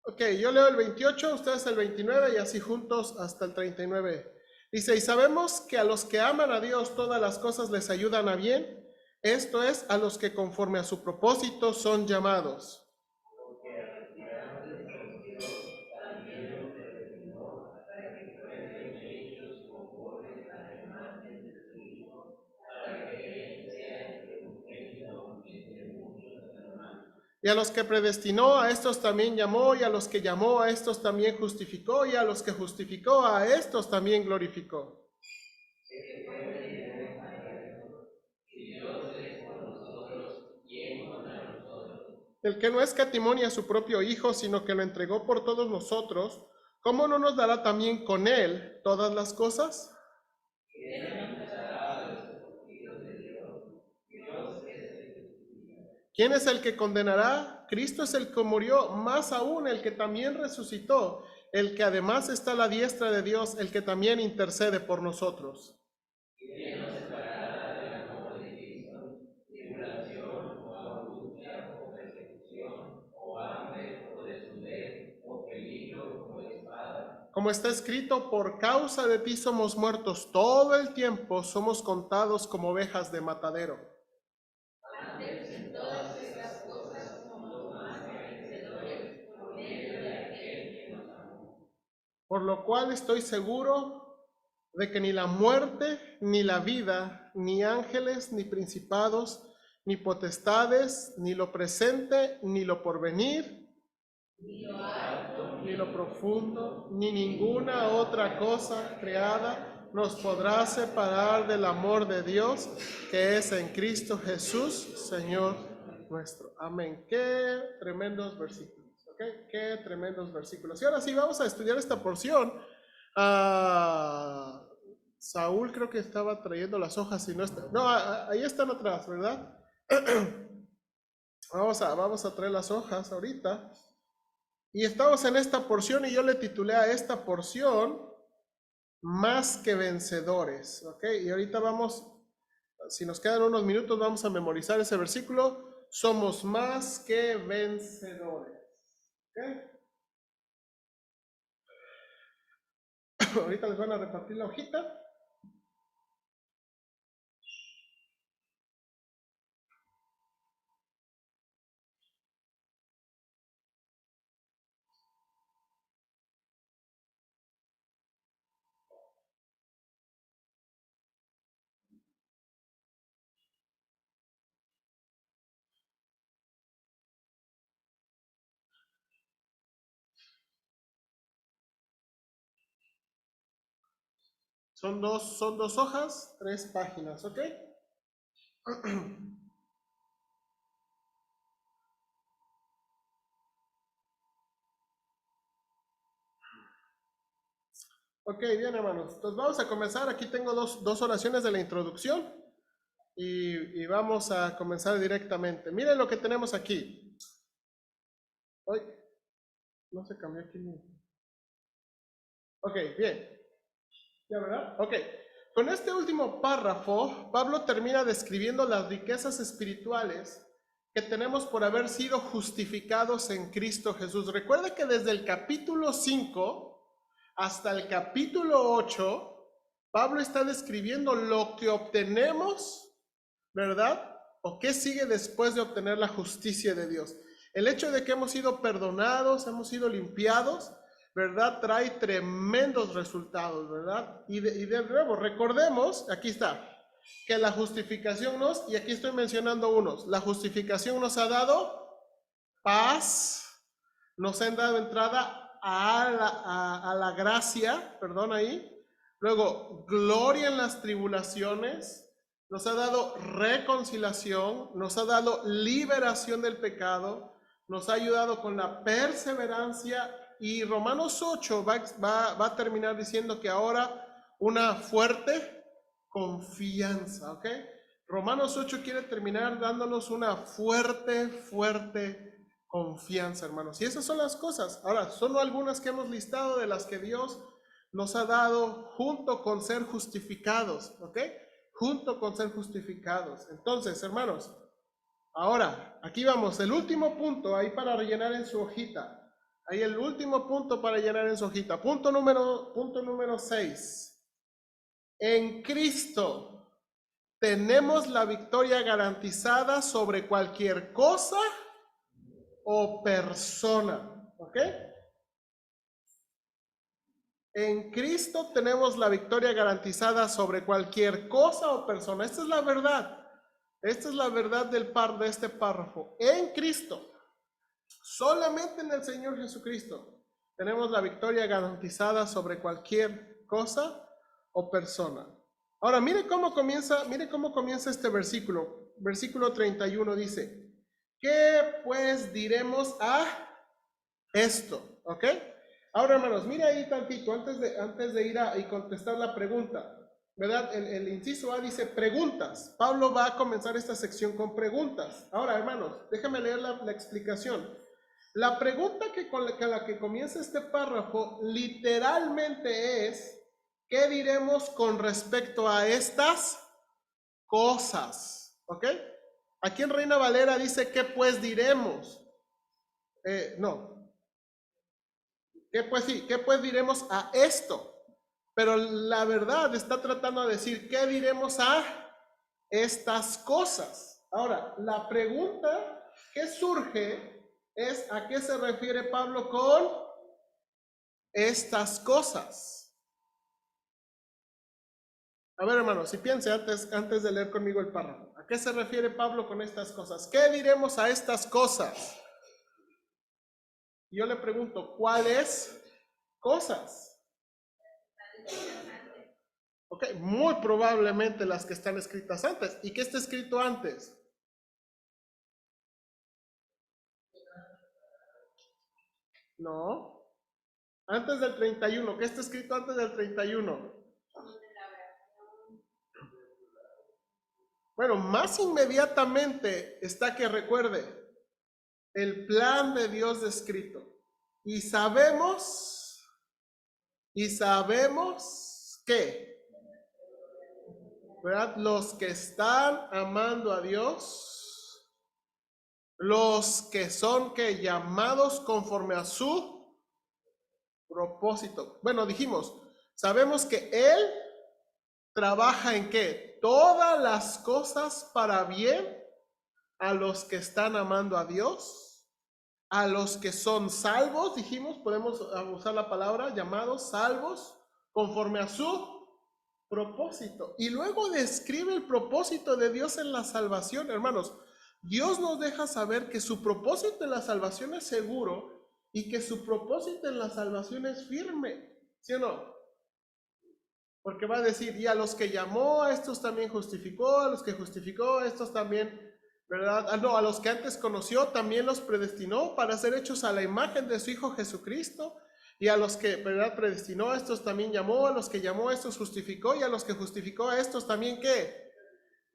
Ok, yo leo el 28, ustedes el 29 y así juntos hasta el 39. Dice, y sabemos que a los que aman a Dios todas las cosas les ayudan a bien, esto es, a los que conforme a su propósito son llamados. Y a los que predestinó, a estos también llamó, y a los que llamó, a estos también justificó, y a los que justificó, a estos también glorificó. El que no escatimó a su propio Hijo, sino que lo entregó por todos nosotros, ¿cómo no nos dará también con él todas las cosas? ¿Quién es el que condenará? Cristo es el que murió, más aún el que también resucitó, el que además está a la diestra de Dios, el que también intercede por nosotros. Como está escrito, por causa de ti somos muertos todo el tiempo, somos contados como ovejas de matadero. Por lo cual estoy seguro de que ni la muerte, ni la vida, ni ángeles, ni principados, ni potestades, ni lo presente, ni lo porvenir, ni lo profundo, ni ninguna otra cosa creada nos podrá separar del amor de Dios que es en Cristo Jesús, Señor nuestro. Amén. Qué tremendos versículos. ¿Okay? Qué tremendos versículos. Y ahora sí, vamos a estudiar esta porción. Saúl creo que estaba trayendo las hojas y no está. No, ahí están atrás, ¿verdad? Vamos a traer las hojas ahorita. Y estamos en esta porción y yo le titulé a esta porción Más que vencedores, ¿ok? Y ahorita vamos, si nos quedan unos minutos, vamos a memorizar ese versículo. Somos más que vencedores, ¿ok? Ahorita les van a repartir la hojita. Son dos hojas, 3 páginas, ¿ok? Ok, bien hermanos, entonces vamos a comenzar. Aquí tengo dos oraciones de la introducción y vamos a comenzar directamente. Miren lo que tenemos aquí. Hoy no se cambió aquí. Ok, bien. ¿Ya verdad? Ok. Con este último párrafo, Pablo termina describiendo las riquezas espirituales que tenemos por haber sido justificados en Cristo Jesús. Recuerda que desde el capítulo 5 hasta el capítulo 8, Pablo está describiendo lo que obtenemos, ¿verdad? O qué sigue después de obtener la justicia de Dios. El hecho de que hemos sido perdonados, hemos sido limpiados, ¿verdad? Trae tremendos resultados, ¿verdad? Y de nuevo, recordemos, aquí está, que la justificación y aquí estoy mencionando unos, la justificación nos ha dado paz, nos han dado entrada a la gracia, perdón ahí, luego gloria en las tribulaciones, nos ha dado reconciliación, nos ha dado liberación del pecado, nos ha ayudado con la perseverancia y Romanos 8 va a terminar diciendo que ahora una fuerte confianza, ¿ok? Romanos 8 quiere terminar dándonos una fuerte confianza, hermanos. Y esas son las cosas. Ahora, son algunas que hemos listado de las que Dios nos ha dado junto con ser justificados, ¿ok? Junto con ser justificados. Entonces, hermanos, ahora, aquí vamos, el último punto ahí para rellenar en su hojita. Ahí el último punto para llenar en su hojita. Punto número 6. En Cristo tenemos la victoria garantizada sobre cualquier cosa o persona. ¿Ok? En Cristo tenemos la victoria garantizada sobre cualquier cosa o persona. Esta es la verdad. Esta es la verdad de este párrafo. En Cristo, solamente en el Señor Jesucristo, tenemos la victoria garantizada sobre cualquier cosa o persona. Ahora, mire cómo comienza este versículo. Versículo 31 dice, ¿qué pues diremos a esto? ¿Ok? Ahora, hermanos, mira ahí tantito, antes de ir y contestar la pregunta, ¿verdad? El inciso A dice preguntas. Pablo va a comenzar esta sección con preguntas. Ahora, hermanos, déjame leer la explicación. La pregunta con la que comienza este párrafo literalmente es, ¿qué diremos con respecto a estas cosas? ¿Ok? Aquí en Reina Valera dice, ¿qué pues diremos? No. ¿Qué pues diremos a esto? Pero la verdad está tratando de decir, ¿qué diremos a estas cosas? Ahora, la pregunta que surge es, ¿a qué se refiere Pablo con estas cosas? A ver, hermanos, si piense antes de leer conmigo el párrafo. ¿A qué se refiere Pablo con estas cosas? ¿Qué diremos a estas cosas? Yo le pregunto, ¿cuáles cosas? Ok, muy probablemente las que están escritas antes. ¿Y qué está escrito antes? No. Antes del 31. ¿Qué está escrito antes del 31? Bueno, más inmediatamente está que recuerde el plan de Dios descrito. Y sabemos que, ¿verdad? Los que están amando a Dios, los que son que llamados conforme a su propósito. Bueno, dijimos, sabemos que Él trabaja en qué? Todas las cosas para bien a los que están amando a Dios, a los que son salvos, dijimos, podemos usar la palabra, llamados, salvos, conforme a su propósito. Y luego describe el propósito de Dios en la salvación, hermanos. Dios nos deja saber que su propósito en la salvación es seguro y que su propósito en la salvación es firme, ¿sí o no? Porque va a decir, y a los que llamó, a estos también justificó, a los que justificó, a estos también, ¿verdad? A los que antes conoció, también los predestinó para ser hechos a la imagen de su Hijo Jesucristo. Y a los que, ¿verdad? Predestinó, a estos también llamó, a los que llamó, a estos justificó, y a los que justificó, a estos también, ¿qué?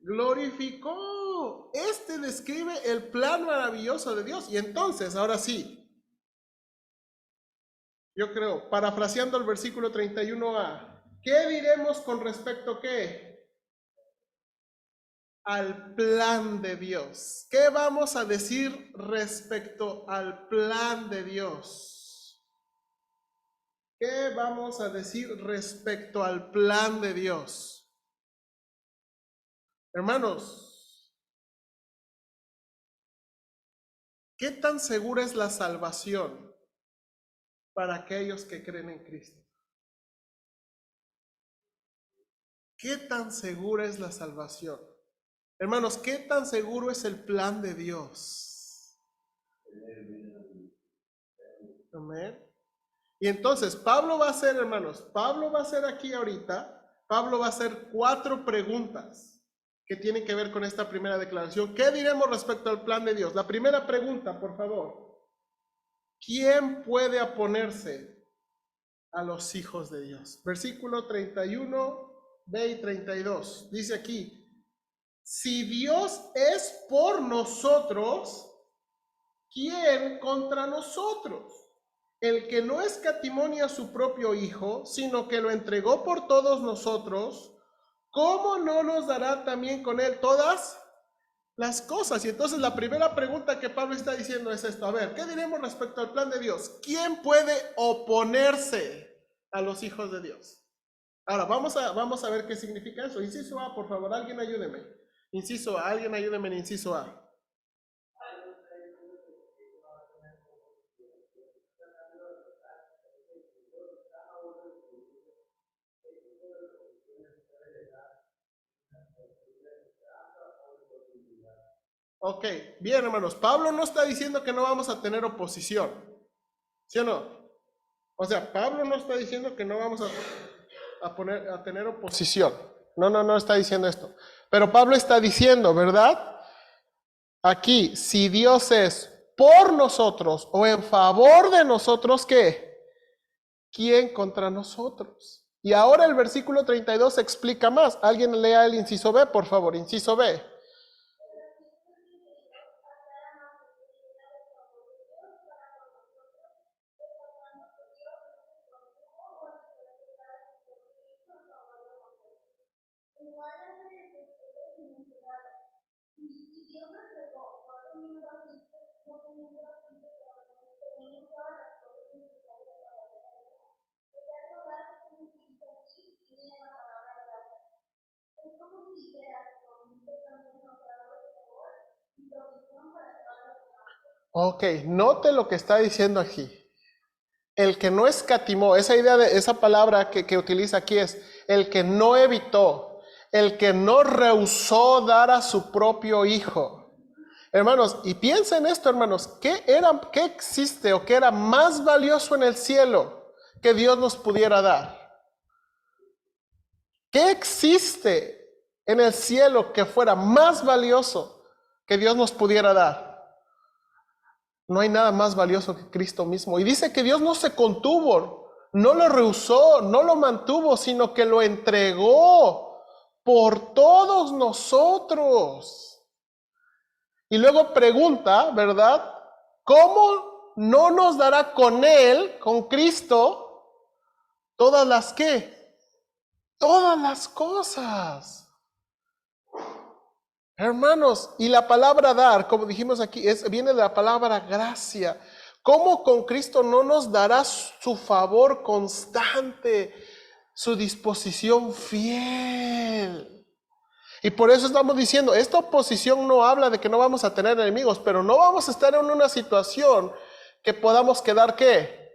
Glorificó. Este describe el plan maravilloso de Dios. Y entonces, ahora sí, yo creo, parafraseando el versículo 31a, ¿qué diremos con respecto qué? Al plan de Dios. ¿Qué vamos a decir respecto al plan de Dios? ¿Qué vamos a decir respecto al plan de Dios? Hermanos, ¿qué tan segura es la salvación para aquellos que creen en Cristo? ¿Qué tan segura es la salvación? Hermanos, ¿qué tan seguro es el plan de Dios? Amén. Y entonces Pablo va a hacer, hermanos, Pablo va a hacer aquí ahorita, Pablo va a hacer 4 preguntas que tienen que ver con esta primera declaración. ¿Qué diremos respecto al plan de Dios? La primera pregunta, por favor. ¿Quién puede oponerse a los hijos de Dios? Versículo 31b y 32. Dice aquí, si Dios es por nosotros, ¿quién contra nosotros? El que no escatimó a su propio Hijo, sino que lo entregó por todos nosotros, ¿cómo no nos dará también con él todas las cosas. Y entonces la primera pregunta que Pablo está diciendo es esto. A ver, ¿qué diremos respecto al plan de Dios? ¿Quién puede oponerse a los hijos de Dios? Ahora, vamos a ver qué significa eso. Inciso A, por favor, alguien ayúdeme. Inciso A, alguien ayúdeme en inciso A. Ok, bien hermanos, Pablo no está diciendo que no vamos a tener oposición, ¿sí o no? O sea, Pablo no está diciendo que no vamos a tener oposición. No, no, no está diciendo esto. Pero Pablo está diciendo, ¿verdad? Aquí, si Dios es por nosotros o en favor de nosotros, ¿qué? ¿Quién contra nosotros? Y ahora el versículo 32 explica más. Alguien lea el inciso B, por favor, inciso B. Ok, note lo que está diciendo aquí. El que no escatimó, esa idea de esa palabra que utiliza aquí es el que no evitó, el que no rehusó dar a su propio hijo. Hermanos, y piensa en esto, hermanos, ¿qué existe o qué era más valioso en el cielo que Dios nos pudiera dar? ¿Qué existe en el cielo que fuera más valioso que Dios nos pudiera dar? No hay nada más valioso que Cristo mismo. Y dice que Dios no se contuvo, no lo rehusó, no lo mantuvo, sino que lo entregó por todos nosotros. Y luego pregunta, ¿verdad? ¿Cómo no nos dará con Él, con Cristo, todas las qué? Todas las cosas. Hermanos, y la palabra dar, como dijimos aquí, viene de la palabra gracia. ¿Cómo con Cristo no nos dará su favor constante, su disposición fiel? Y por eso estamos diciendo, esta oposición no habla de que no vamos a tener enemigos, pero no vamos a estar en una situación que podamos quedar, ¿qué?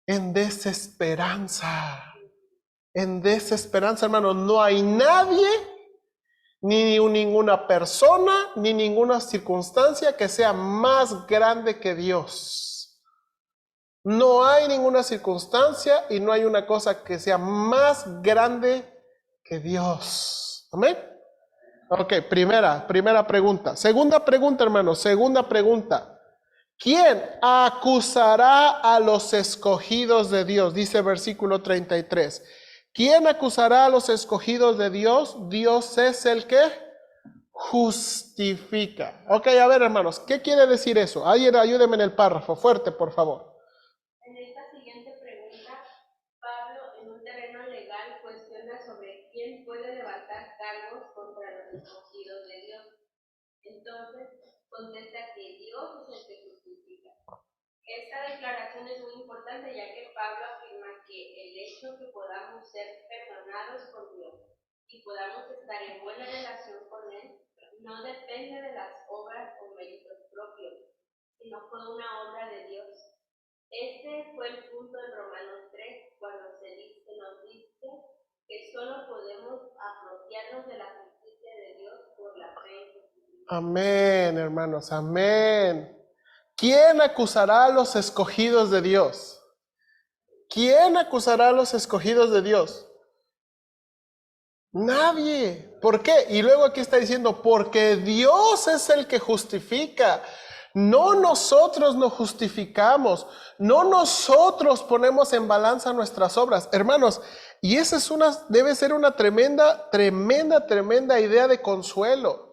En desesperanza. En desesperanza, hermanos. No hay nadie, ni ninguna persona, ni ninguna circunstancia que sea más grande que Dios. No hay ninguna circunstancia y no hay una cosa que sea más grande que Dios. ¿Amén? Ok, primera pregunta. Segunda pregunta, hermanos, segunda pregunta. ¿Quién acusará a los escogidos de Dios? Dice versículo 33. ¿Quién acusará a los escogidos de Dios? Dios es el que justifica. Ok, a ver, hermanos, ¿qué quiere decir eso? Alguien ayúdeme en el párrafo, fuerte, por favor. En esta siguiente pregunta, Pablo, en un terreno legal, cuestiona sobre quién puede levantar cargos contra los escogidos de Dios. Entonces, contesta que Dios es el que justifica. Esta declaración es muy importante ya que Pablo afirma que el hecho que podamos ser perdonados por Dios y podamos estar en buena relación con Él no depende de las obras o méritos propios, sino fue una obra de Dios. Este fue el punto en Romanos 3, cuando nos dice que solo podemos apropiarnos de la justicia de Dios por la fe en Jesucristo. Amén, hermanos, amén. ¿Quién acusará a los escogidos de Dios? ¿Quién acusará a los escogidos de Dios? Nadie. ¿Por qué? Y luego aquí está diciendo, porque Dios es el que justifica. No nosotros nos justificamos, no nosotros ponemos en balanza nuestras obras. Hermanos, y esa debe ser una tremenda idea de consuelo.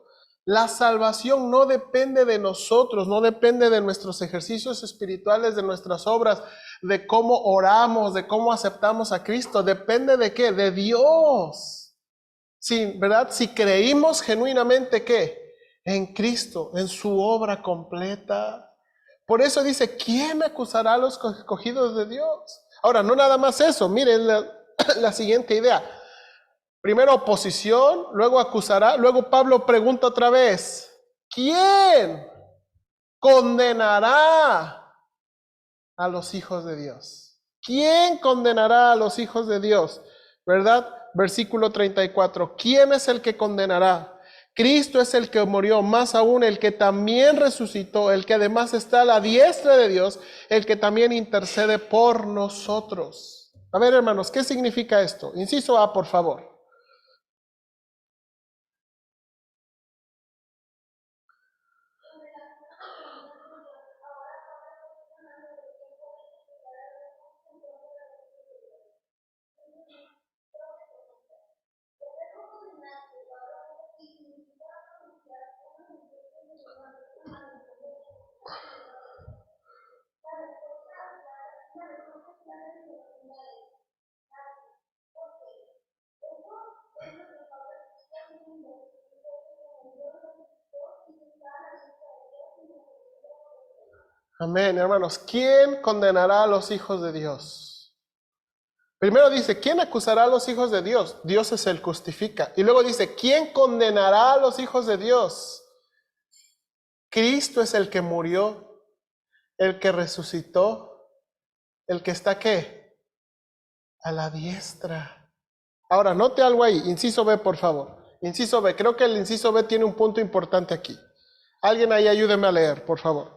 La salvación no depende de nosotros, no depende de nuestros ejercicios espirituales, de nuestras obras, de cómo oramos, de cómo aceptamos a Cristo. ¿Depende de qué? De Dios. Sí, ¿verdad? Si creímos genuinamente, ¿qué? en Cristo, en su obra completa. Por eso dice, ¿quién acusará a los escogidos de Dios? Ahora, no nada más eso, miren la siguiente idea. Primero oposición, luego acusará, luego Pablo pregunta otra vez, ¿quién condenará a los hijos de Dios? ¿Quién condenará a los hijos de Dios? ¿Verdad? Versículo 34. ¿Quién es el que condenará? Cristo es el que murió, más aún el que también resucitó, el que además está a la diestra de Dios, el que también intercede por nosotros. A ver, hermanos, ¿qué significa esto? Inciso A, por favor. Amén, hermanos. ¿Quién condenará a los hijos de Dios? Primero dice, ¿quién acusará a los hijos de Dios? Dios es el que justifica. Y luego dice, ¿quién condenará a los hijos de Dios? Cristo es el que murió, el que resucitó, el que está ¿qué? A la diestra. Ahora, note algo ahí. Inciso B, por favor. Inciso B. Creo que el inciso B tiene un punto importante aquí. Alguien ahí ayúdeme a leer, por favor.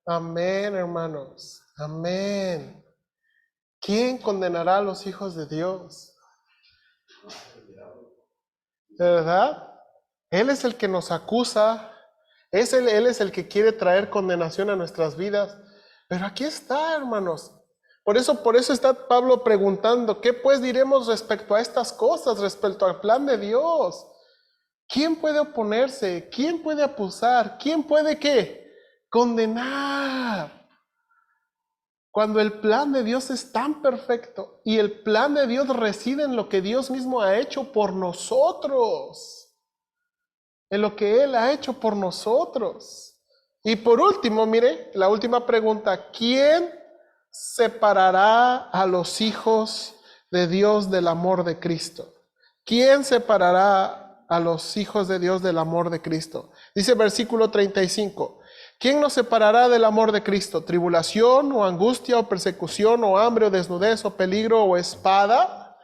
Amén, hermanos. Amén. ¿Quién condenará a los hijos de Dios? ¿Verdad? Él es el que nos acusa. Él es el que quiere traer condenación a nuestras vidas. Pero aquí está, hermanos. Por eso está Pablo preguntando, ¿qué pues diremos respecto a estas cosas, respecto al plan de Dios? ¿Quién puede oponerse? ¿Quién puede acusar? ¿Quién puede qué? Condenar. Cuando el plan de Dios es tan perfecto y el plan de Dios reside en lo que Dios mismo ha hecho por nosotros, en lo que Él ha hecho por nosotros. Y por último, mire, la última pregunta, ¿quién separará a los hijos de Dios del amor de Cristo? ¿Quién separará a los hijos de Dios del amor de Cristo? Dice versículo 35. ¿Quién nos separará del amor de Cristo? ¿Tribulación o angustia o persecución o hambre o desnudez o peligro o espada?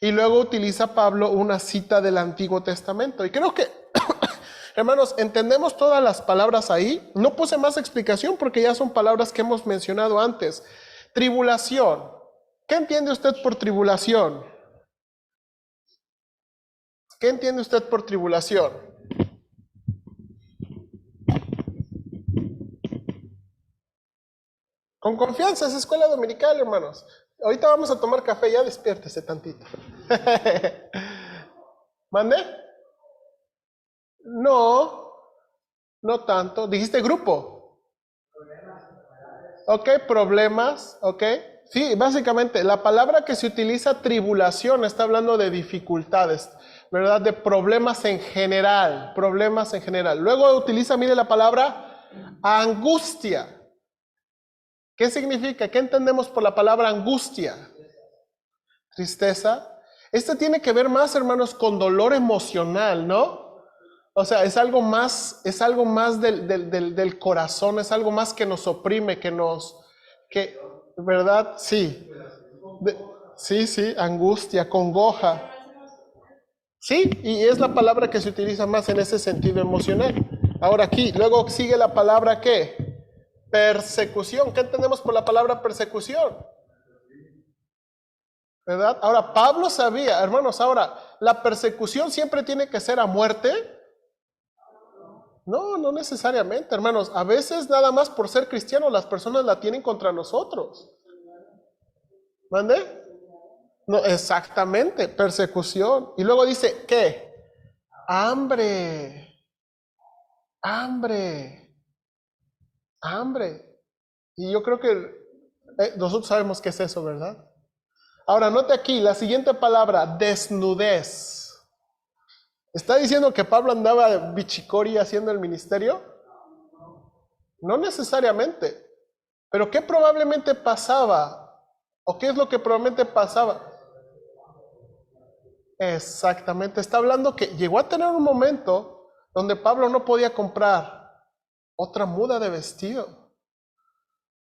Y luego utiliza Pablo una cita del Antiguo Testamento. Y creo que, hermanos, entendemos todas las palabras ahí. No puse más explicación porque ya son palabras que hemos mencionado antes. Tribulación. ¿Qué entiende usted por tribulación? ¿Qué entiende usted por tribulación? Con confianza, es escuela dominical, hermanos. Ahorita vamos a tomar café, ya despiértese tantito. ¿Mande? No, no tanto. ¿Dijiste grupo? Ok, problemas, ok. Sí, básicamente, la palabra que se utiliza tribulación está hablando de dificultades, ¿verdad? De problemas en general, problemas en general. Luego utiliza, mire la palabra angustia. ¿Qué significa? ¿Qué entendemos por la palabra angustia? Tristeza. Esto tiene que ver más, hermanos, con dolor emocional, ¿no? O sea, es algo más del corazón, es algo más que nos oprime, ¿verdad? Sí. Sí, angustia, congoja. Sí, y es la palabra que se utiliza más en ese sentido emocional. Ahora aquí, luego sigue la palabra ¿qué? Persecución. ¿Qué entendemos por la palabra persecución? ¿Verdad? Ahora, Pablo sabía, hermanos, ahora, ¿la persecución siempre tiene que ser a muerte? No, no necesariamente, hermanos. A veces nada más por ser cristiano las personas la tienen contra nosotros. ¿Mande? No, exactamente, persecución. Y luego dice, ¿qué? Hambre, hambre, hambre. Y yo creo que nosotros sabemos qué es eso, ¿verdad? Ahora, note aquí la siguiente palabra, desnudez. ¿Está diciendo que Pablo andaba bichicori haciendo el ministerio? No necesariamente. Pero ¿qué probablemente pasaba? ¿O qué es lo que probablemente pasaba? Exactamente. Está hablando que llegó a tener un momento donde Pablo no podía comprar otra muda de vestido.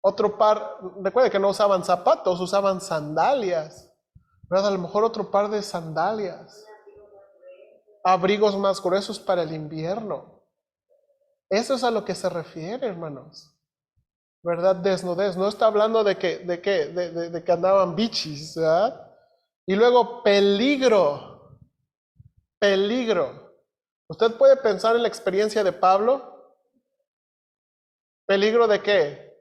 Otro par, recuerde que no usaban zapatos, usaban sandalias. ¿Verdad? A lo mejor otro par de sandalias. Abrigos más gruesos para el invierno. Eso es a lo que se refiere, hermanos. ¿Verdad? Desnudez. No está hablando de que andaban bichis, ¿verdad? Y luego peligro. Peligro. ¿Usted puede pensar en la experiencia de Pablo? ¿Peligro de qué?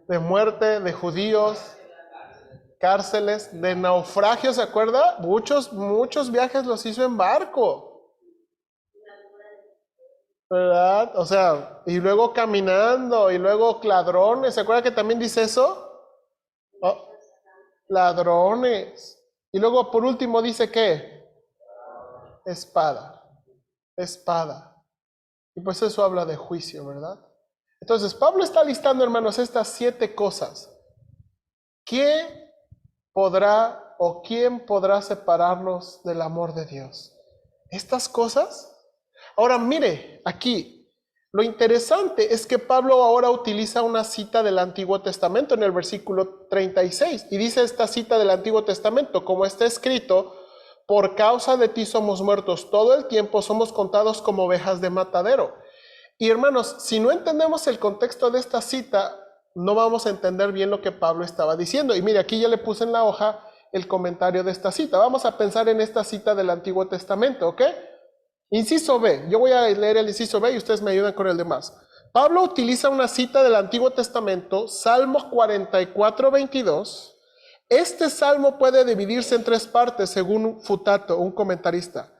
De muerte, de judíos, cárceles, de naufragio, ¿se acuerda? Muchos viajes los hizo en barco, ¿verdad? O sea, y luego caminando, y luego ladrones, ¿se acuerda que también dice eso? Oh, ladrones. Y luego por último dice ¿qué? Espada, espada. Y pues eso habla de juicio, ¿verdad? Entonces Pablo está listando, hermanos, estas 7 cosas. ¿Qué podrá o quién podrá separarnos del amor de Dios? Estas cosas. Ahora mire, aquí, lo interesante es que Pablo ahora utiliza una cita del Antiguo Testamento en el versículo 36. Y dice esta cita del Antiguo Testamento, como está escrito, por causa de ti somos muertos todo el tiempo, somos contados como ovejas de matadero. Y hermanos, si no entendemos el contexto de esta cita, no vamos a entender bien lo que Pablo estaba diciendo. Y mire, aquí ya le puse en la hoja el comentario de esta cita. Vamos a pensar en esta cita del Antiguo Testamento, ¿ok? Inciso B. Yo voy a leer el inciso B y ustedes me ayudan con el demás. Pablo utiliza una cita del Antiguo Testamento, Salmos 44, 22. Este salmo puede dividirse en 3 partes, según Futato, un comentarista.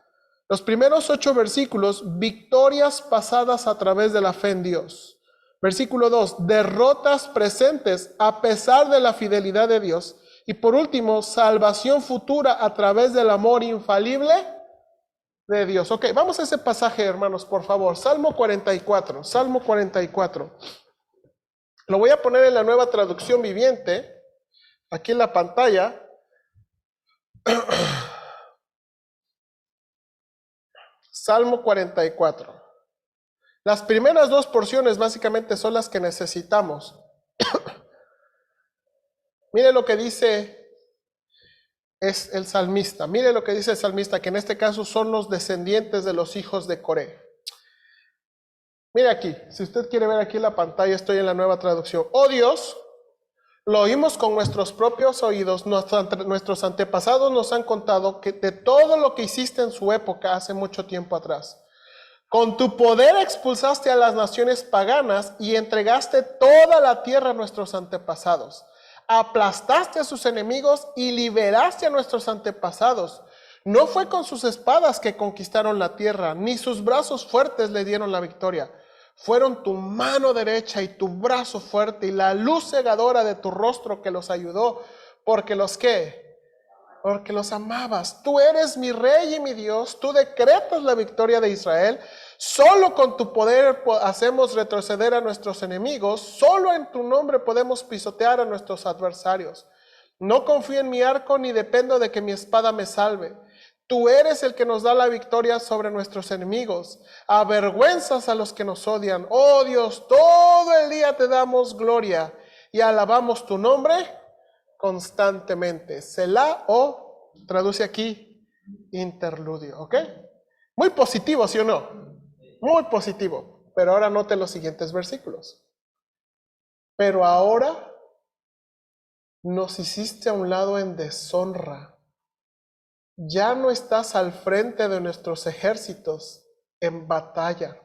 Los primeros 8 versículos, victorias pasadas a través de la fe en Dios. Versículo 2, derrotas presentes a pesar de la fidelidad de Dios. Y por último, salvación futura a través del amor infalible de Dios. Ok, vamos a ese pasaje, hermanos, por favor. Salmo 44, Salmo 44. Lo voy a poner en la Nueva Traducción Viviente, aquí en la pantalla. Salmo 44. Las primeras 2 porciones básicamente son las que necesitamos. Mire lo que dice es el salmista. Mire lo que dice el salmista, que en este caso son los descendientes de los hijos de Coré. Mire aquí, si usted quiere ver aquí en la pantalla, estoy en la Nueva Traducción. Oh Dios, lo oímos con nuestros propios oídos, nuestros antepasados nos han contado que de todo lo que hiciste en su época hace mucho tiempo atrás. Con tu poder expulsaste a las naciones paganas y entregaste toda la tierra a nuestros antepasados. Aplastaste a sus enemigos y liberaste a nuestros antepasados. No fue con sus espadas que conquistaron la tierra, ni sus brazos fuertes le dieron la victoria. Fueron tu mano derecha y tu brazo fuerte y la luz cegadora de tu rostro que los ayudó, porque los ¿qué? Porque los amabas. Tú eres mi rey y mi Dios, tú decretas la victoria de Israel. Solo con tu poder hacemos retroceder a nuestros enemigos, solo en tu nombre podemos pisotear a nuestros adversarios. No confío en mi arco ni dependo de que mi espada me salve. Tú eres el que nos da la victoria sobre nuestros enemigos. Avergüenzas a los que nos odian. Oh Dios, todo el día te damos gloria y alabamos tu nombre constantemente. Selah o traduce aquí interludio, ¿ok? Muy positivo, ¿sí o no? Muy positivo. Pero ahora note los siguientes versículos. Pero ahora nos hiciste a un lado en deshonra. Ya no estás al frente de nuestros ejércitos en batalla.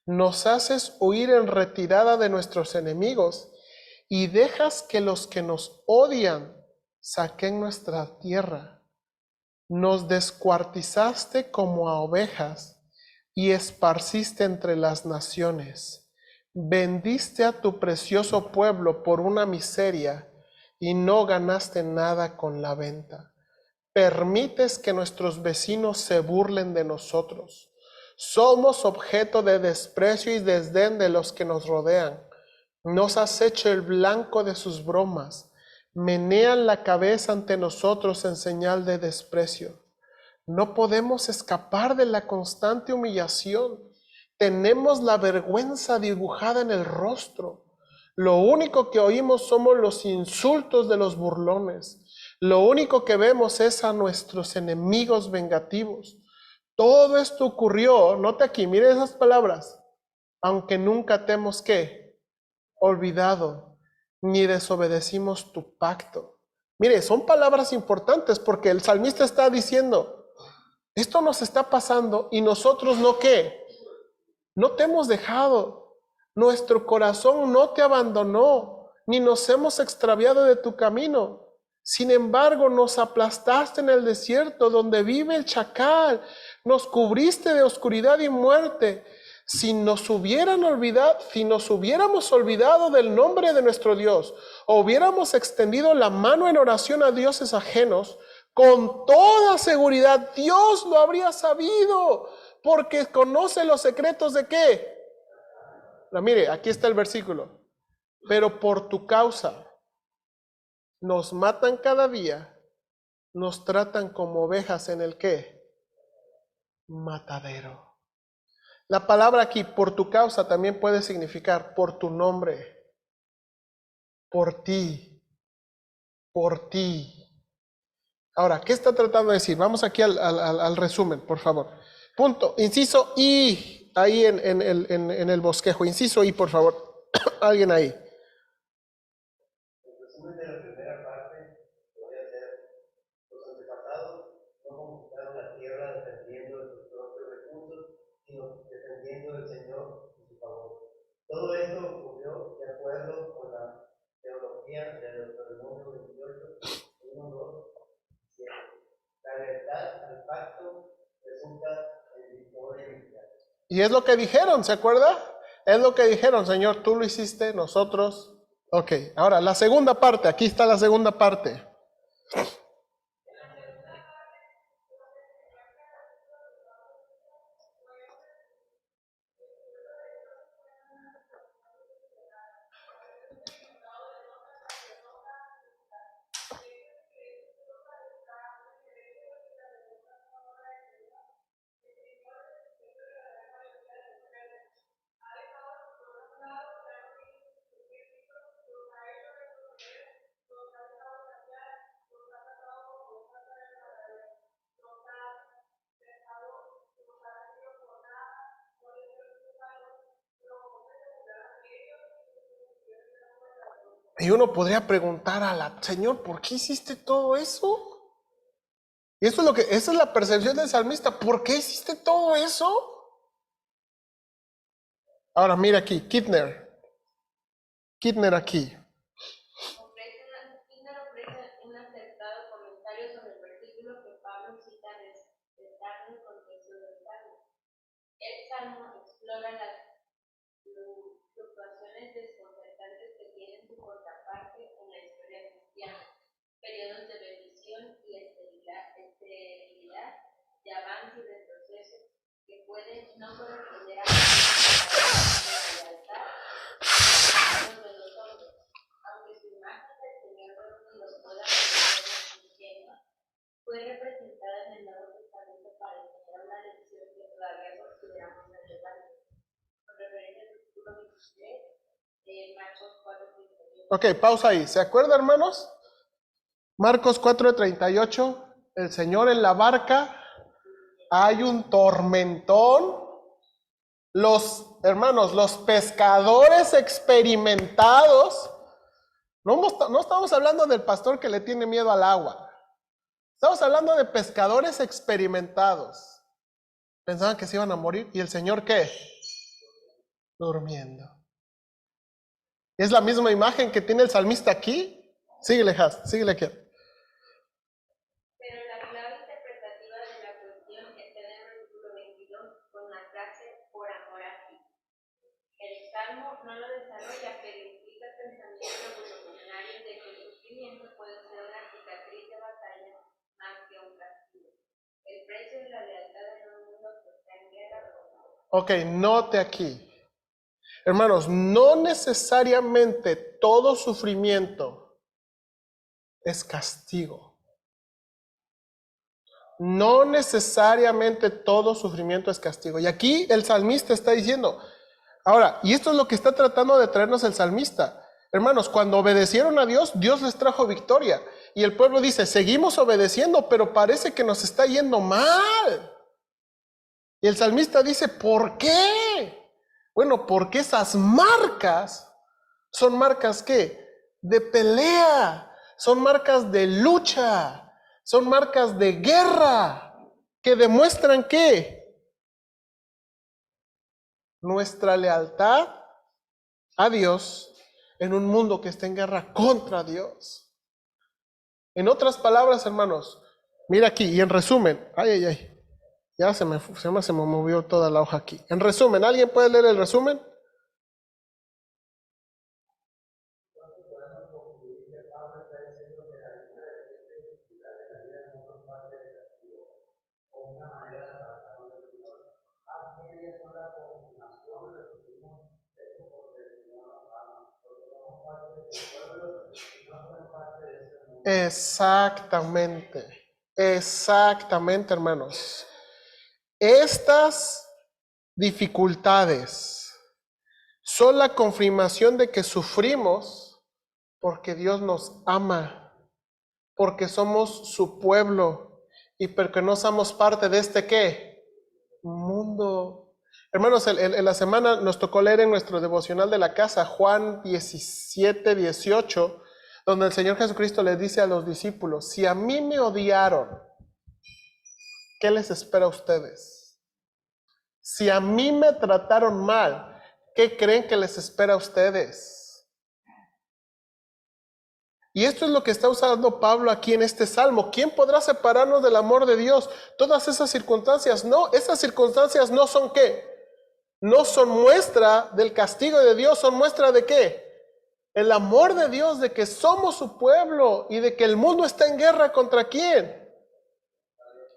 Nos haces huir en retirada de nuestros enemigos y dejas que los que nos odian saquen nuestra tierra. Nos descuartizaste como a ovejas y esparciste entre las naciones. Vendiste a tu precioso pueblo por una miseria y no ganaste nada con la venta. Permites que nuestros vecinos se burlen de nosotros. Somos objeto de desprecio y desdén de los que nos rodean. Nos has hecho el blanco de sus bromas. Menean la cabeza ante nosotros en señal de desprecio. No podemos escapar de la constante humillación. Tenemos la vergüenza dibujada en el rostro. Lo único que oímos somos los insultos de los burlones. Lo único que vemos es a nuestros enemigos vengativos. Todo esto ocurrió, note aquí, mire esas palabras, aunque nunca te hemos ¿qué? Olvidado, ni desobedecimos tu pacto. Mire, son palabras importantes porque el salmista está diciendo, esto nos está pasando y nosotros no ¿qué? No te hemos dejado, nuestro corazón no te abandonó, ni nos hemos extraviado de tu camino. Sin embargo, nos aplastaste en el desierto donde vive el chacal, nos cubriste de oscuridad y muerte. Si nos hubiéramos olvidado del nombre de nuestro Dios, o hubiéramos extendido la mano en oración a dioses ajenos, con toda seguridad Dios lo habría sabido, porque conoce los secretos de ¿qué? Pero mire, aquí está el versículo. Pero por tu causa nos matan cada día, nos tratan como ovejas en el ¿qué? Matadero. La palabra aquí, por tu causa, también puede significar por tu nombre, por ti, por ti. Ahora, ¿qué está tratando de decir? Vamos aquí al resumen, por favor. Punto. Inciso I, ahí en el bosquejo. Inciso I, por favor. Alguien ahí. El resumen de la primera parte voy a hacer: los antepasados no conquistaron la tierra defendiendo de sus propios recursos, sino defendiendo del Señor en su favor. Todo esto ocurrió de acuerdo con la teología de Deuteronomio 28, 1, 2, 7. La lealtad al pacto resulta en victoria y victoria. Y es lo que dijeron, ¿se acuerda? Es lo que dijeron, Señor, tú lo hiciste, nosotros. Ok, ahora la segunda parte, aquí está la segunda parte. Y uno podría preguntar a la Señor, ¿por qué hiciste todo eso? Y eso es lo que, esa es la percepción del salmista. ¿Por qué hiciste todo eso? Ahora mira aquí, Kittner aquí. Kittner ofrece un acertado comentario sobre el versículo que Pablo cita en el contexto del Salmo. El Salmo explora las fluctuaciones desconcertantes que tienen su contraparte en la historia cristiana, periodos de bendición y esterilidad, de avance y retroceso, que pueden no corresponder a la lealtad de los hombres, aunque su imagen del Señor reunido pueda ser ingenua, fue representada en el Nuevo Testamento para enseñar una lección que todavía consideramos relevante. Con referencia al versículo 23 de Marcos 4:38. Ok, pausa ahí. ¿Se acuerdan, hermanos? Marcos 4:38, el Señor en la barca, hay un tormentón Los hermanos, los pescadores experimentados, no estamos hablando del pastor que le tiene miedo al agua. Estamos hablando de pescadores experimentados. Pensaban que se iban a morir. ¿Y el Señor qué? Durmiendo. ¿Es la misma imagen que tiene el salmista aquí? Síguele, síguele aquí. Pero la clave interpretativa de la cuestión está en el versículo 22 con la frase por amor a ti. El Salmo no lo desarrolla, pero implica pensamientos revolucionarios de que el sufrimiento puede ser una cicatriz de batalla más que un castigo. El precio de la lealtad en un mundo que está en guerra con nosotros. Ok, note aquí. Hermanos, no necesariamente todo sufrimiento es castigo. No necesariamente todo sufrimiento es castigo. Y aquí el salmista está diciendo, ahora, y esto es lo que está tratando de traernos el salmista. Hermanos, cuando obedecieron a Dios, Dios les trajo victoria. Y el pueblo dice, seguimos obedeciendo, pero parece que nos está yendo mal. Y el salmista dice, ¿por qué? Bueno, porque esas marcas son marcas ¿qué? De pelea, son marcas de lucha, son marcas de guerra, que demuestran ¿qué? Nuestra lealtad a Dios en un mundo que está en guerra contra Dios. En otras palabras, hermanos, mira aquí, y en resumen, ya se me movió toda la hoja aquí. En resumen, ¿alguien puede leer el resumen? Exactamente, exactamente, hermanos. Estas dificultades son la confirmación de que sufrimos porque Dios nos ama, porque somos su pueblo y porque no somos parte de este ¿qué? Mundo. Hermanos, en la semana nos tocó leer en nuestro devocional de la casa Juan 17, 18, donde el Señor Jesucristo les dice a los discípulos, si a mí me odiaron, ¿qué les espera a ustedes? Si a mí me trataron mal, ¿qué creen que les espera a ustedes? Y esto es lo que está usando Pablo aquí en este salmo. ¿Quién podrá separarnos del amor de Dios? Todas esas circunstancias, no, esas circunstancias no son ¿qué? No son muestra del castigo de Dios, son muestra de ¿qué? El amor de Dios, de que somos su pueblo y de que el mundo está en guerra contra ¿quién?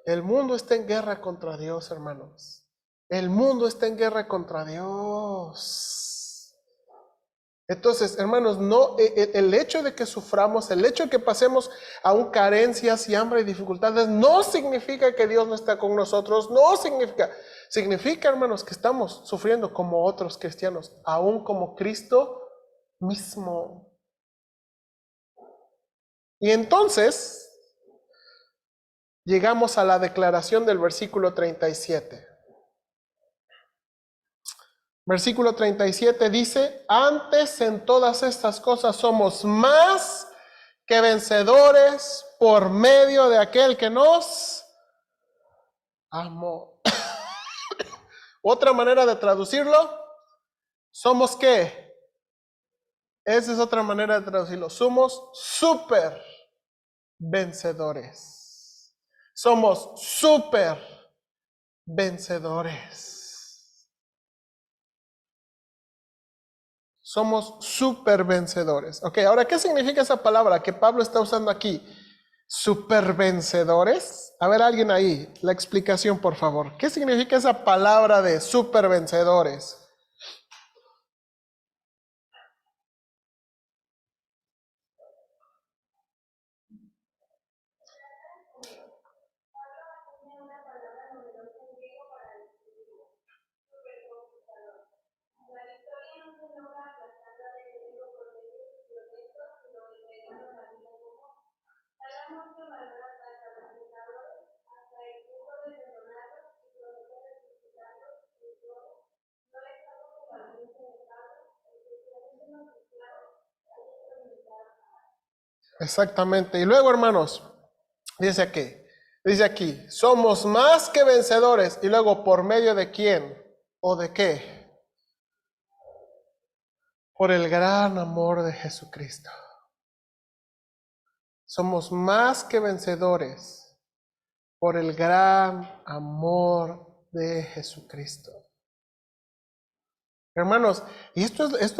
El mundo está en guerra contra Dios, hermanos. El mundo está en guerra contra Dios. Entonces, hermanos, no, el hecho de que suframos, el hecho de que pasemos aún carencias y hambre y dificultades, no significa que Dios no está con nosotros, no significa, hermanos, que estamos sufriendo como otros cristianos, aún como Cristo mismo. Y entonces, llegamos a la declaración del versículo 37. Versículo 37 dice, antes en todas estas cosas somos más que vencedores por medio de aquel que nos amó. Otra manera de traducirlo, somos ¿qué? Esa es otra manera de traducirlo. Somos súper vencedores. Somos súper vencedores. Somos súper vencedores. Ok, ahora, ¿qué significa esa palabra que Pablo está usando aquí? Super vencedores. A ver, alguien ahí, la explicación, por favor. ¿Qué significa esa palabra de super vencedores? Exactamente. Y luego, hermanos, dice aquí, somos más que vencedores. Y luego, ¿por medio de quién? ¿O de qué? Por el gran amor de Jesucristo. Somos más que vencedores por el gran amor de Jesucristo. Hermanos, y esto es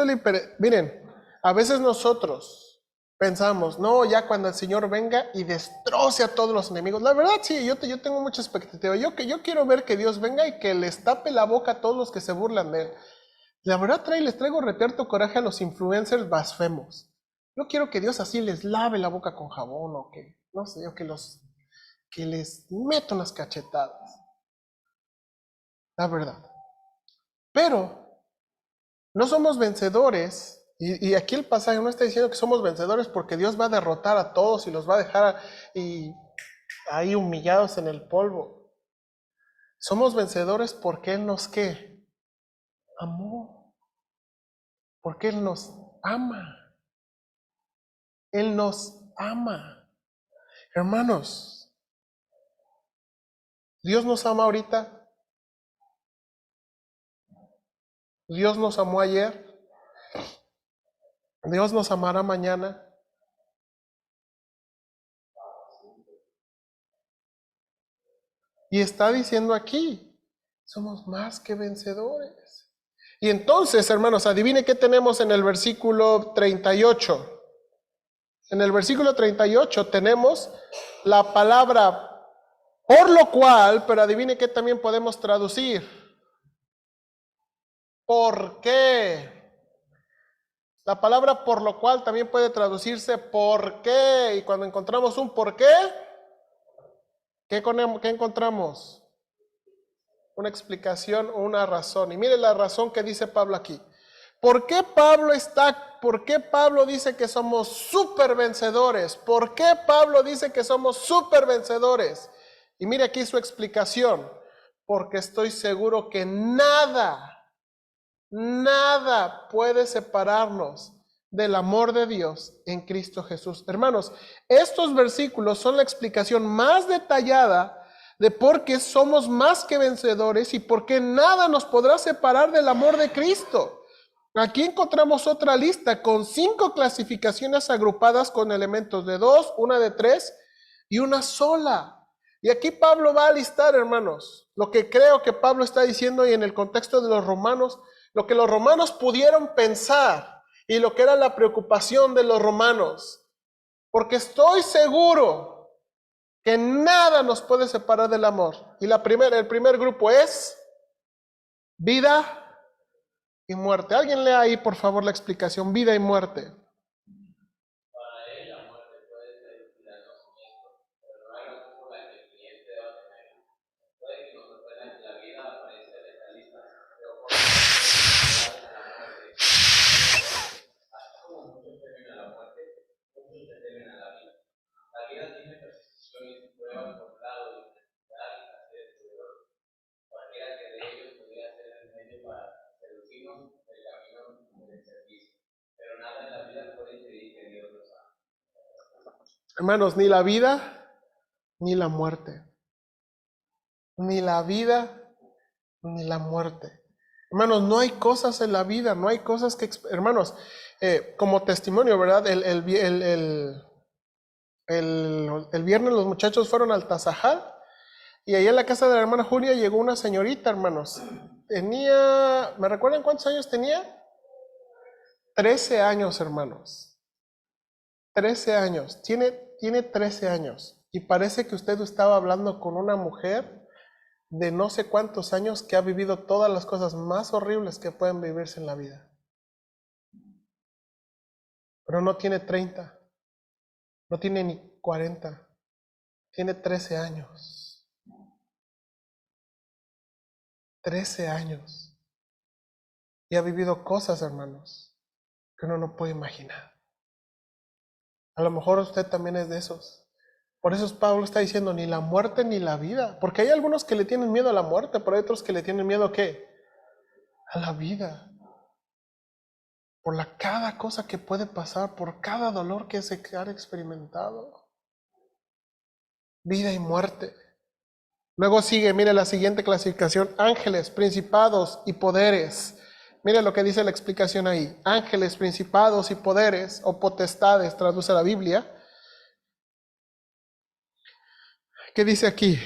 miren, a veces nosotros pensamos, no, ya cuando el Señor venga y destroce a todos los enemigos. La verdad, sí, yo tengo mucha expectativa. Yo quiero ver que Dios venga y que les tape la boca a todos los que se burlan de Él. La verdad, les traigo retierto coraje a los influencers blasfemos. Yo quiero que Dios así les lave la boca con jabón o que, no sé, o que les meta unas cachetadas. La verdad. Pero no somos vencedores, y aquí el pasaje no está diciendo que somos vencedores porque Dios va a derrotar a todos y los va a dejar ahí humillados en el polvo. Somos vencedores porque Él nos ¿qué? Amó. Porque Él nos ama. Él nos ama. Hermanos, Dios nos ama ahorita. Dios nos amó ayer. Dios nos amará mañana. Y está diciendo aquí, somos más que vencedores. Y entonces, hermanos, adivine qué tenemos en el versículo 38. En el versículo 38 tenemos la palabra por lo cual, pero adivine qué también podemos traducir. ¿Por qué? La palabra por lo cual también puede traducirse por qué. Y cuando encontramos un por qué, ¿qué encontramos? Una explicación o una razón. Y mire la razón que dice Pablo aquí. ¿Por qué Pablo dice que somos súper vencedores? ¿Por qué Pablo dice que somos súper vencedores? Y mire aquí su explicación. Porque estoy seguro que nada puede separarnos del amor de Dios en Cristo Jesús. Hermanos, estos versículos son la explicación más detallada de por qué somos más que vencedores y por qué nada nos podrá separar del amor de Cristo. Aquí encontramos otra lista con 5 clasificaciones agrupadas con elementos de 2, una de 3 y una sola. Y aquí Pablo va a listar, hermanos, lo que creo que Pablo está diciendo y en el contexto de los romanos, lo que los romanos pudieron pensar y lo que era la preocupación de los romanos. Porque estoy seguro que nada nos puede separar del amor. Y el primer grupo es vida y muerte. Alguien lea ahí, por favor, la explicación, vida y muerte. Para él la muerte puede ser un gran conocimiento, pero no hay razón por la que el cliente deba temerlo. Puede que nos sorprenda que la vida aparezca en esta lista, pero por la muerte, así como muchos temen a la muerte, muchos se temen a la vida. La vida tiene persecuciones y pruebas por lado de necesidad y placeres de dolor. Cualquiera que de ellos podría ser el medio para seducirnos del camino del servicio. Pero nada en la vida puede impedir que Dios nos ame. Hermanos, ni la vida ni la muerte. Ni la vida ni la muerte. Hermanos, no hay cosas en la vida, no hay cosas que... Hermanos, como testimonio, ¿verdad? El viernes los muchachos fueron al Tazajal y ahí en la casa de la hermana Julia llegó una señorita, hermanos. ¿Me recuerdan cuántos años tenía? 13 años, hermanos. 13 años. Tiene 13 años. Y parece que usted estaba hablando con una mujer de no sé cuántos años que ha vivido todas las cosas más horribles que pueden vivirse en la vida. Pero no tiene 30, no tiene ni 40, tiene 13 años. 13 años. Y ha vivido cosas, hermanos, que uno no puede imaginar. A lo mejor usted también es de esos. Por eso Pablo está diciendo ni la muerte ni la vida. Porque hay algunos que le tienen miedo a la muerte, pero hay otros que le tienen miedo ¿a qué? A la vida. por cada cosa que puede pasar, por cada dolor que se ha experimentado. Vida y muerte. Luego sigue, mire la siguiente clasificación: ángeles, principados y poderes. Mire lo que dice la explicación ahí: ángeles, principados y poderes, o potestades, traduce la Biblia. ¿Qué dice aquí?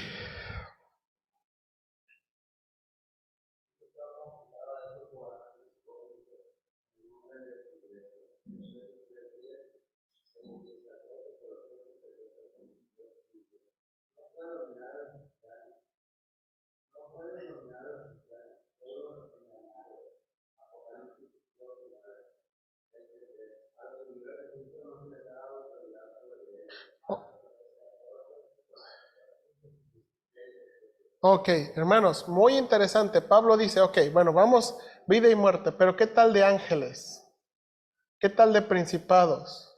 Ok, hermanos, muy interesante. Pablo dice, ok, bueno, vamos, vida y muerte, pero ¿qué tal de ángeles? ¿Qué tal de principados?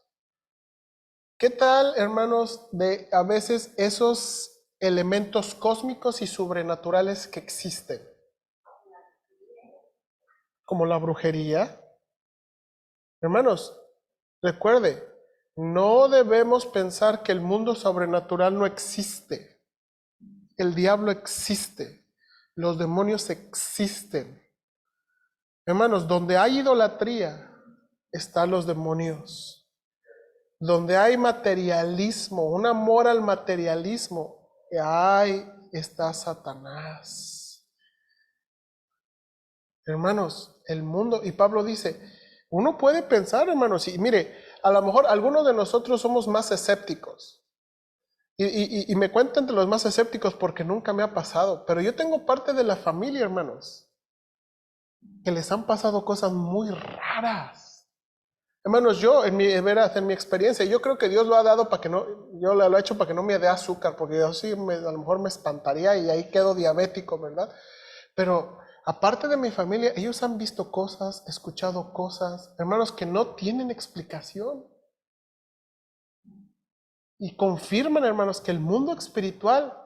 ¿Qué tal, hermanos, de a veces esos elementos cósmicos y sobrenaturales que existen? Como la brujería. Hermanos, recuerde, no debemos pensar que el mundo sobrenatural no existe. El diablo existe. Los demonios existen. Hermanos, donde hay idolatría, están los demonios. Donde hay materialismo, un amor al materialismo, ahí está Satanás. Hermanos, el mundo, y Pablo dice, uno puede pensar, hermanos, y mire, a lo mejor algunos de nosotros somos más escépticos. Y me cuento entre los más escépticos porque nunca me ha pasado, pero yo tengo parte de la familia, hermanos, que les han pasado cosas muy raras. Hermanos, yo en mi experiencia, yo creo que Dios lo ha dado para que no, yo lo he hecho para que no me dé azúcar, porque yo sí a lo mejor me espantaría y ahí quedo diabético, ¿verdad? Pero aparte de mi familia, ellos han visto cosas, escuchado cosas, hermanos, que no tienen explicación. Y confirman, hermanos, que el mundo espiritual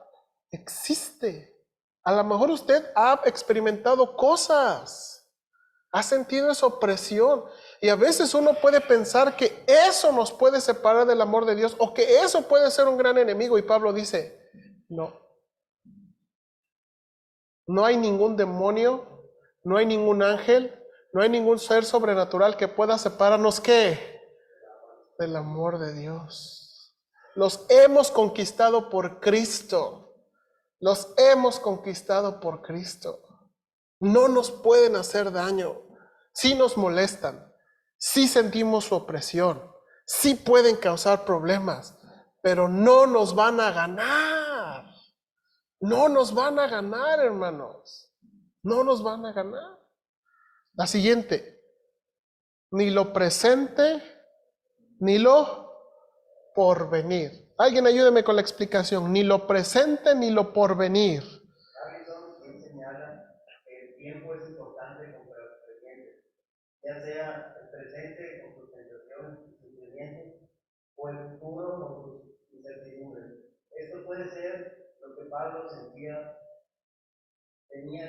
existe. A lo mejor usted ha experimentado cosas, ha sentido esa opresión. Y a veces uno puede pensar que eso nos puede separar del amor de Dios o que eso puede ser un gran enemigo. Y Pablo dice, no, no hay ningún demonio, no hay ningún ángel, no hay ningún ser sobrenatural que pueda separarnos, ¿qué? Del amor de Dios. Los hemos conquistado por Cristo. Los hemos conquistado por Cristo. No nos pueden hacer daño. Sí nos molestan. Sí sentimos su opresión. Sí pueden causar problemas. Pero no nos van a ganar. No nos van a ganar, hermanos. No nos van a ganar. La siguiente. Ni lo presente, ni lo porvenir. Alguien ayúdeme con la explicación. Ni lo presente, ni lo porvenir. Harrison quien señala que el tiempo es importante contra los creyentes, ya sea el presente con sus tentaciones y sufrimientos, o el futuro con sus incertidumbres. Esto puede ser lo que Pablo tenía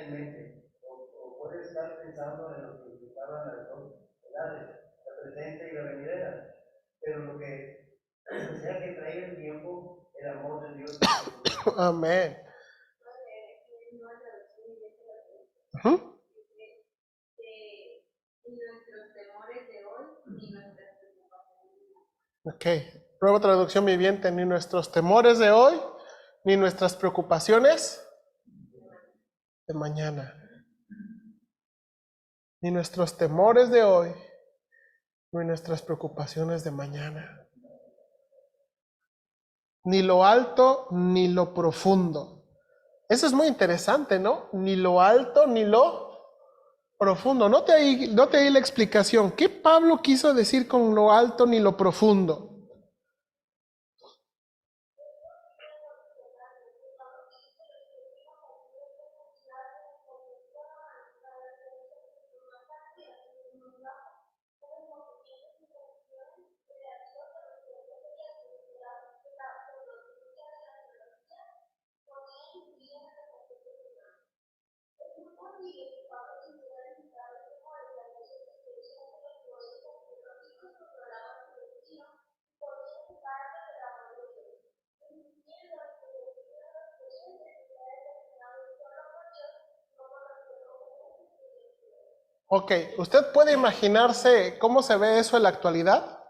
en mente, o puede estar pensando en lo que implicaban las dos edades, la presente y la venidera. Pero lo que sea que traiga el tiempo, el amor de Dios. Amén. Uh-huh. Ok, nueva traducción viviente: ni nuestros temores de hoy, ni nuestras preocupaciones de mañana. Ni nuestros temores de hoy, ni nuestras preocupaciones de mañana. Ni lo alto, ni lo profundo. Eso es muy interesante, ¿no? Ni lo alto, ni lo profundo. Note ahí la explicación. ¿Qué Pablo quiso decir con lo alto ni lo profundo? Ok, ¿usted puede imaginarse cómo se ve eso en la actualidad?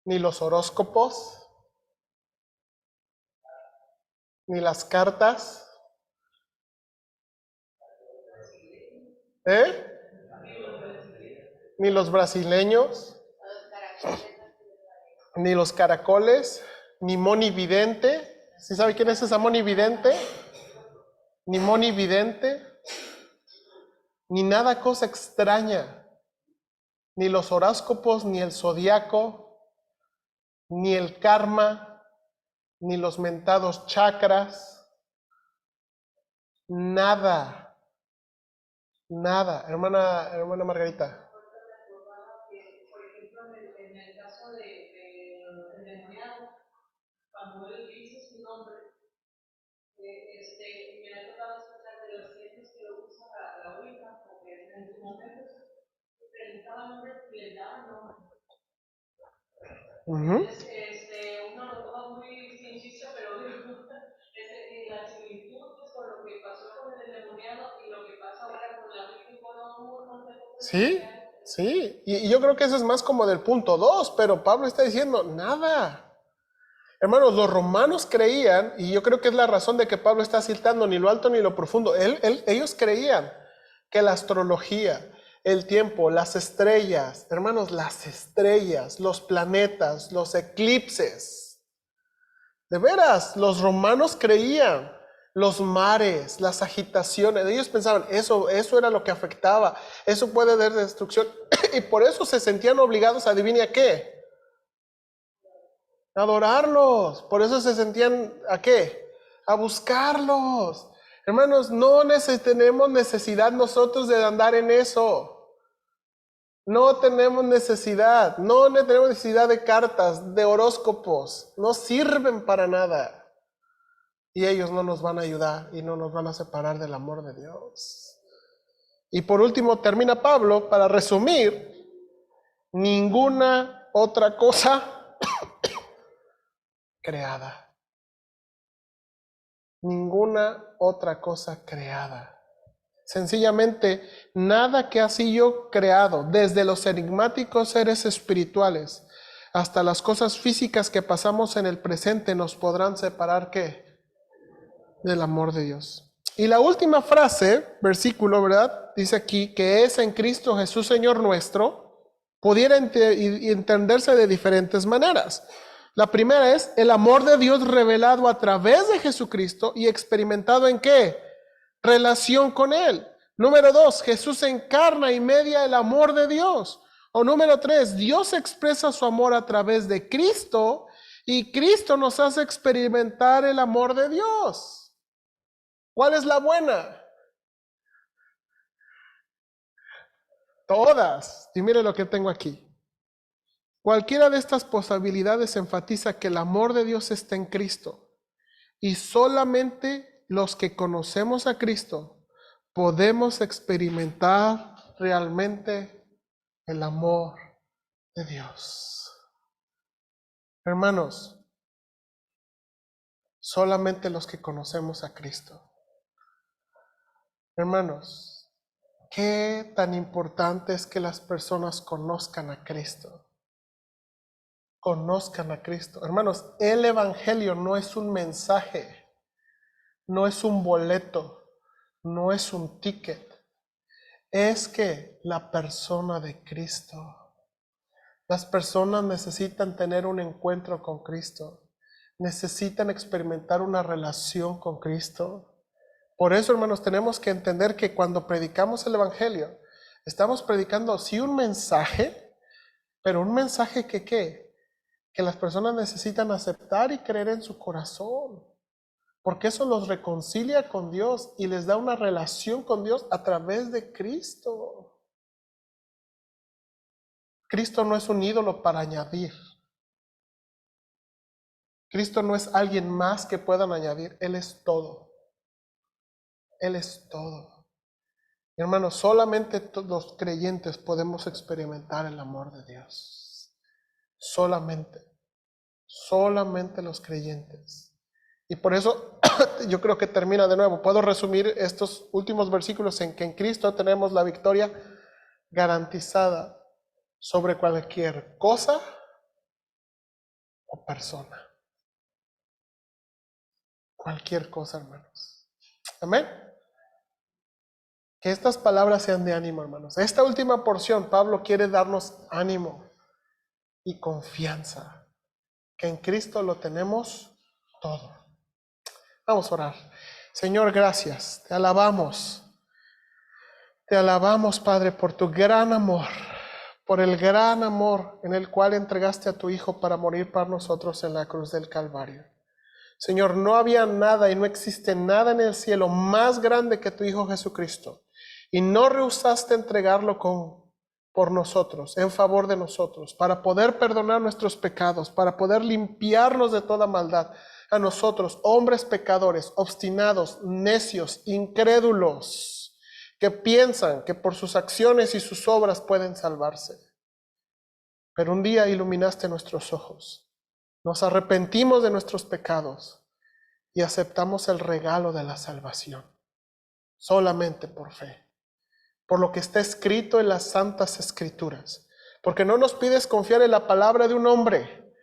Ni los horóscopos, ni las cartas, ¿eh? Ni los brasileños, ni los caracoles, ni Moni Vidente. ¿Sí sabe quién es esa Moni Vidente? Ni Moni Vidente, ni nada cosa extraña, ni los horóscopos, ni el zodiaco, ni el karma, ni los mentados chakras, nada, nada. Hermana Margarita. Por ejemplo, en el caso del endemoniado, cuando él dice su nombre, me ha tocado escuchar de los clientes que lo usan la Ouija, porque en su momento se preguntaba nombre y les daban nombre. Entonces, uno lo toma muy sin chiste, pero la similitud pues, con lo que pasó con el endemoniado y lo que pasa ahora con la Ouija, con un montón de cosas. Sí, sí. Y yo creo que eso es más como del punto 2, pero Pablo está diciendo nada. Hermanos, los romanos creían, y yo creo que es la razón de que Pablo está citando ni lo alto ni lo profundo. Ellos creían que la astrología, el tiempo, las estrellas, hermanos, las estrellas, los planetas, los eclipses. De veras, los romanos creían, los mares, las agitaciones. Ellos pensaban, eso era lo que afectaba, eso puede dar destrucción. Y por eso se sentían obligados, adivina qué, adorarlos. Por eso se sentían, ¿a qué? A buscarlos. Hermanos, no tenemos necesidad nosotros de andar en eso. No tenemos necesidad. No tenemos necesidad de cartas, de horóscopos. No sirven para nada. Y ellos no nos van a ayudar y no nos van a separar del amor de Dios. Y por último termina Pablo, para resumir, ninguna otra cosa creada. Ninguna otra cosa creada. Sencillamente, nada que ha sido creado, desde los enigmáticos seres espirituales hasta las cosas físicas que pasamos en el presente, nos podrán separar, ¿qué? Del amor de Dios. Y la última frase, versículo, ¿verdad? Dice aquí, que es en Cristo Jesús Señor nuestro, pudiera entenderse de diferentes maneras. La primera es el amor de Dios revelado a través de Jesucristo y experimentado ¿en qué? Relación con Él. Número 2, Jesús encarna y media el amor de Dios. O número 3, Dios expresa su amor a través de Cristo y Cristo nos hace experimentar el amor de Dios. ¿Cuál es la buena? Todas. Y mire lo que tengo aquí. Cualquiera de estas posibilidades enfatiza que el amor de Dios está en Cristo. Y solamente los que conocemos a Cristo podemos experimentar realmente el amor de Dios. Hermanos, solamente los que conocemos a Cristo. Hermanos, qué tan importante es que las personas conozcan a Cristo. Conozcan a Cristo. Hermanos, el Evangelio no es un mensaje, no es un boleto, no es un ticket. Es que la persona de Cristo. Las personas necesitan tener un encuentro con Cristo. Necesitan experimentar una relación con Cristo. Por eso, hermanos, tenemos que entender que cuando predicamos el Evangelio, estamos predicando sí un mensaje, pero un mensaje que ¿qué? Que las personas necesitan aceptar y creer en su corazón, porque eso los reconcilia con Dios y les da una relación con Dios a través de Cristo. Cristo no es un ídolo para añadir. Cristo no es alguien más que puedan añadir. Él es todo. Él es todo. Hermanos, solamente los creyentes podemos experimentar el amor de Dios. Solamente los creyentes. Y por eso yo creo que termina de nuevo. Puedo resumir estos últimos versículos en que en Cristo tenemos la victoria garantizada sobre cualquier cosa o persona. Cualquier cosa, hermanos. Amén. Que estas palabras sean de ánimo, hermanos. Esta última porción, Pablo quiere darnos ánimo y confianza. Que en Cristo lo tenemos todo. Vamos a orar. Señor, gracias. Te alabamos. Te alabamos, Padre, por tu gran amor. Por el gran amor en el cual entregaste a tu Hijo para morir por nosotros en la cruz del Calvario. Señor, no había nada y no existe nada en el cielo más grande que tu Hijo Jesucristo. Y no rehusaste entregarlo por nosotros, en favor de nosotros, para poder perdonar nuestros pecados, para poder limpiarnos de toda maldad. A nosotros, hombres pecadores, obstinados, necios, incrédulos, que piensan que por sus acciones y sus obras pueden salvarse. Pero un día iluminaste nuestros ojos. Nos arrepentimos de nuestros pecados y aceptamos el regalo de la salvación, solamente por fe, por lo que está escrito en las santas escrituras, porque no nos pides confiar en la palabra de un hombre,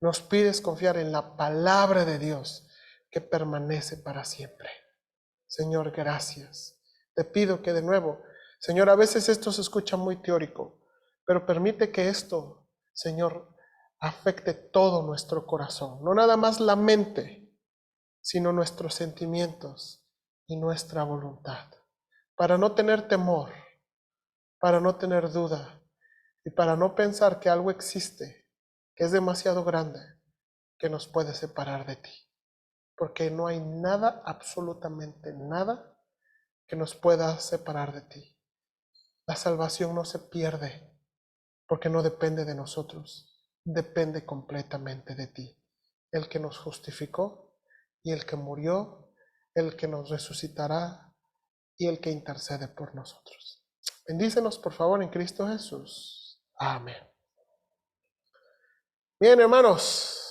nos pides confiar en la palabra de Dios que permanece para siempre. Señor, gracias. Te pido que de nuevo, Señor, a veces esto se escucha muy teórico, pero permite que esto, Señor, afecte todo nuestro corazón, no nada más la mente, sino nuestros sentimientos y nuestra voluntad, para no tener temor, para no tener duda y para no pensar que algo existe que es demasiado grande que nos puede separar de ti, porque no hay nada, absolutamente nada, que nos pueda separar de ti. La salvación no se pierde porque no depende de nosotros, depende completamente de ti, el que nos justificó y el que murió, el que nos resucitará y el que intercede por nosotros. Bendícenos por favor en Cristo Jesús. Amén. Bien, hermanos.